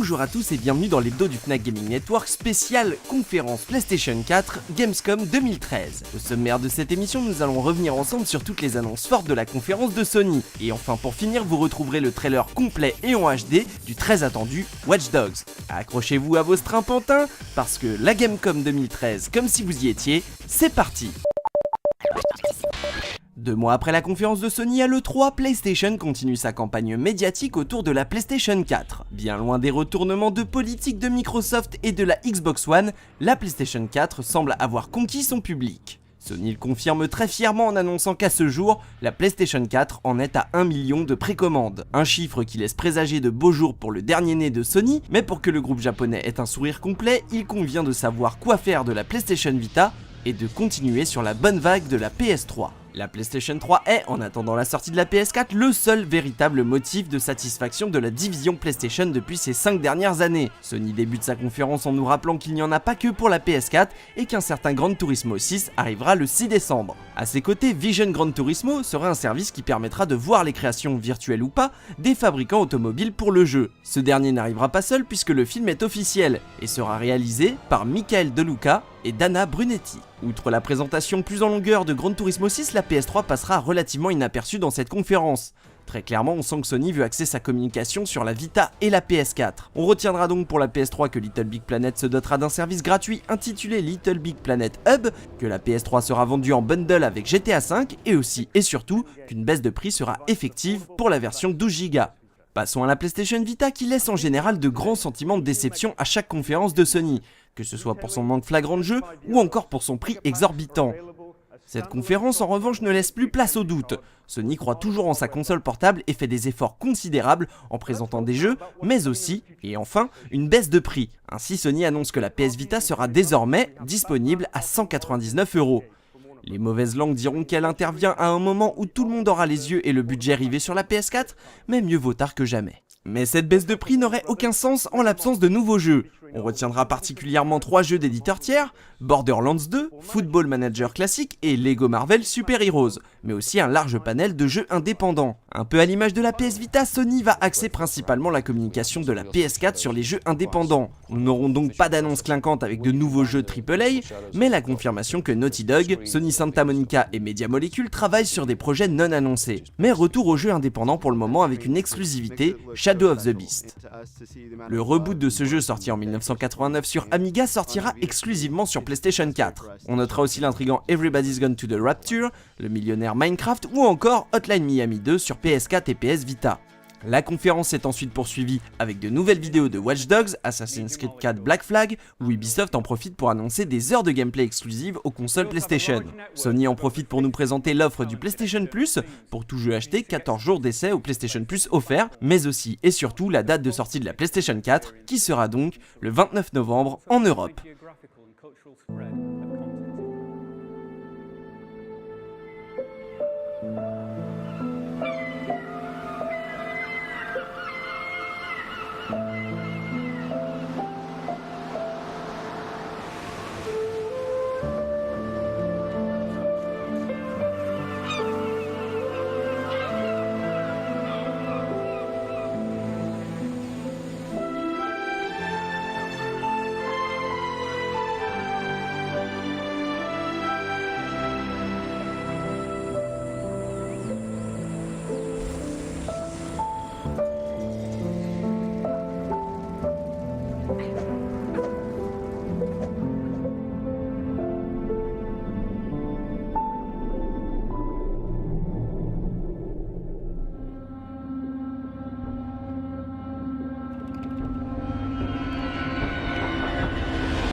Bonjour à tous et bienvenue dans l'hebdo du Fnac Gaming Network spécial conférence PlayStation 4 Gamescom 2013. Au sommaire de cette émission, nous allons revenir ensemble sur toutes les annonces fortes de la conférence de Sony. Et enfin pour finir, vous retrouverez le trailer complet et en HD du très attendu Watch Dogs. Accrochez-vous à vos strapontins parce que la Gamescom 2013, comme si vous y étiez, c'est parti. 2 mois après la conférence de Sony à l'E3, PlayStation continue sa campagne médiatique autour de la PlayStation 4. Bien loin des retournements de politique de Microsoft et de la Xbox One, la PlayStation 4 semble avoir conquis son public. Sony le confirme très fièrement en annonçant qu'à ce jour, la PlayStation 4 en est à 1 million de précommandes. Un chiffre qui laisse présager de beaux jours pour le dernier né de Sony, mais pour que le groupe japonais ait un sourire complet, il convient de savoir quoi faire de la PlayStation Vita et de continuer sur la bonne vague de la PS3. La PlayStation 3 est, en attendant la sortie de la PS4, le seul véritable motif de satisfaction de la division PlayStation depuis ces 5 dernières années. Sony débute sa conférence en nous rappelant qu'il n'y en a pas que pour la PS4 et qu'un certain Gran Turismo 6 arrivera le 6 décembre. A ses côtés, Vision Gran Turismo sera un service qui permettra de voir les créations virtuelles ou pas des fabricants automobiles pour le jeu. Ce dernier n'arrivera pas seul puisque le film est officiel et sera réalisé par Michael De Luca et Dana Brunetti. Outre la présentation plus en longueur de Gran Turismo 6, la PS3 passera relativement inaperçue dans cette conférence. Très clairement, on sent que Sony veut axer sa communication sur la Vita et la PS4. On retiendra donc pour la PS3 que Little Big Planet se dotera d'un service gratuit intitulé Little Big Planet Hub, que la PS3 sera vendue en bundle avec GTA V et aussi et surtout qu'une baisse de prix sera effective pour la version 12 Go. Passons à la PlayStation Vita qui laisse en général de grands sentiments de déception à chaque conférence de Sony, que ce soit pour son manque flagrant de jeu ou encore pour son prix exorbitant. Cette conférence en revanche ne laisse plus place au doute. Sony croit toujours en sa console portable et fait des efforts considérables en présentant des jeux, mais aussi, et enfin, une baisse de prix. Ainsi Sony annonce que la PS Vita sera désormais disponible à 199 €. Les mauvaises langues diront qu'elle intervient à un moment où tout le monde aura les yeux et le budget rivés sur la PS4, mais mieux vaut tard que jamais. Mais cette baisse de prix n'aurait aucun sens en l'absence de nouveaux jeux. On retiendra particulièrement 3 jeux d'éditeurs tiers, Borderlands 2, Football Manager classique et Lego Marvel Super Heroes, mais aussi un large panel de jeux indépendants. Un peu à l'image de la PS Vita, Sony va axer principalement la communication de la PS4 sur les jeux indépendants. Nous n'aurons donc pas d'annonce clinquante avec de nouveaux jeux AAA, mais la confirmation que Naughty Dog, Sony Santa Monica et Media Molecule travaillent sur des projets non annoncés. Mais retour aux jeux indépendants pour le moment avec une exclusivité, Shadow of the Beast. Le reboot de ce jeu sorti en 1989 sur Amiga sortira exclusivement sur PlayStation 4. On notera aussi l'intriguant Everybody's Gone to the Rapture, le millionnaire Minecraft ou encore Hotline Miami 2 sur PS4 et PS Vita. La conférence s'est ensuite poursuivie avec de nouvelles vidéos de Watch Dogs, Assassin's Creed 4 Black Flag, où Ubisoft en profite pour annoncer des heures de gameplay exclusives aux consoles PlayStation. Sony en profite pour nous présenter l'offre du PlayStation Plus, pour tout jeu acheté, 14 jours d'essai au PlayStation Plus offert, mais aussi et surtout la date de sortie de la PlayStation 4, qui sera donc le 29 novembre en Europe.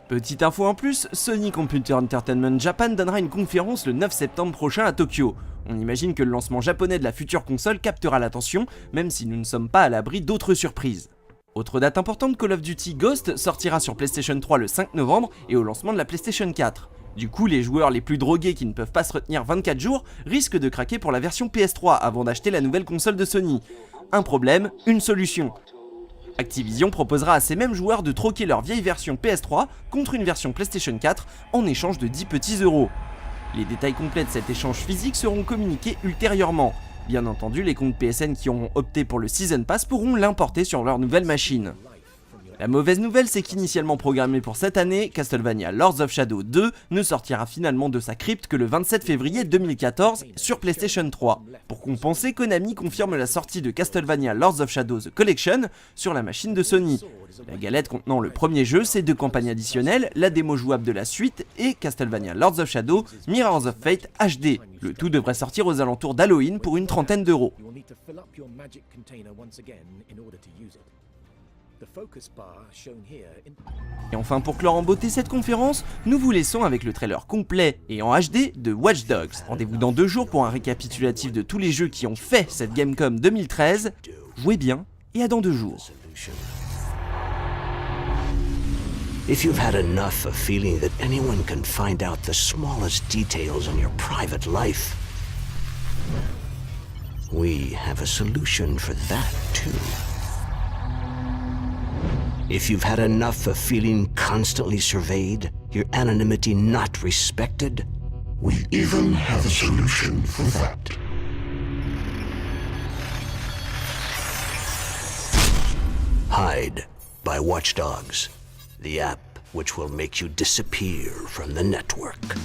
Petite info en plus, Sony Computer Entertainment Japan donnera une conférence le 9 septembre prochain à Tokyo. On imagine que le lancement japonais de la future console captera l'attention, même si nous ne sommes pas à l'abri d'autres surprises. Autre date importante, Call of Duty Ghost sortira sur PlayStation 3 le 5 novembre et au lancement de la PlayStation 4. Du coup, les joueurs les plus drogués qui ne peuvent pas se retenir 24 jours risquent de craquer pour la version PS3 avant d'acheter la nouvelle console de Sony. Un problème, une solution. Activision proposera à ces mêmes joueurs de troquer leur vieille version PS3 contre une version PlayStation 4 en échange de 10 petits euros. Les détails complets de cet échange physique seront communiqués ultérieurement. Bien entendu, les comptes PSN qui auront opté pour le Season Pass pourront l'importer sur leur nouvelle machine. La mauvaise nouvelle, c'est qu'initialement programmé pour cette année, Castlevania Lords of Shadow 2 ne sortira finalement de sa crypte que le 27 février 2014 sur PlayStation 3. Pour compenser, Konami confirme la sortie de Castlevania Lords of Shadow The Collection sur la machine de Sony. La galette contenant le premier jeu, ses 2 campagnes additionnelles, la démo jouable de la suite et Castlevania Lords of Shadow Mirrors of Fate HD. Le tout devrait sortir aux alentours d'Halloween pour une trentaine d'euros. Et enfin, pour clore en beauté cette conférence, nous vous laissons avec le trailer complet et en HD de Watch Dogs. Rendez-vous dans 2 jours pour un récapitulatif de tous les jeux qui ont fait cette Gamescom 2013. Jouez bien et à dans 2 jours. If you've had enough of feeling that anyone can find out the smallest details on your private life, we have a solution for that too. If you've had enough of feeling constantly surveyed, your anonymity not respected, we even have a solution for that. Hide by Watch Dogs, the app which will make you disappear from the network.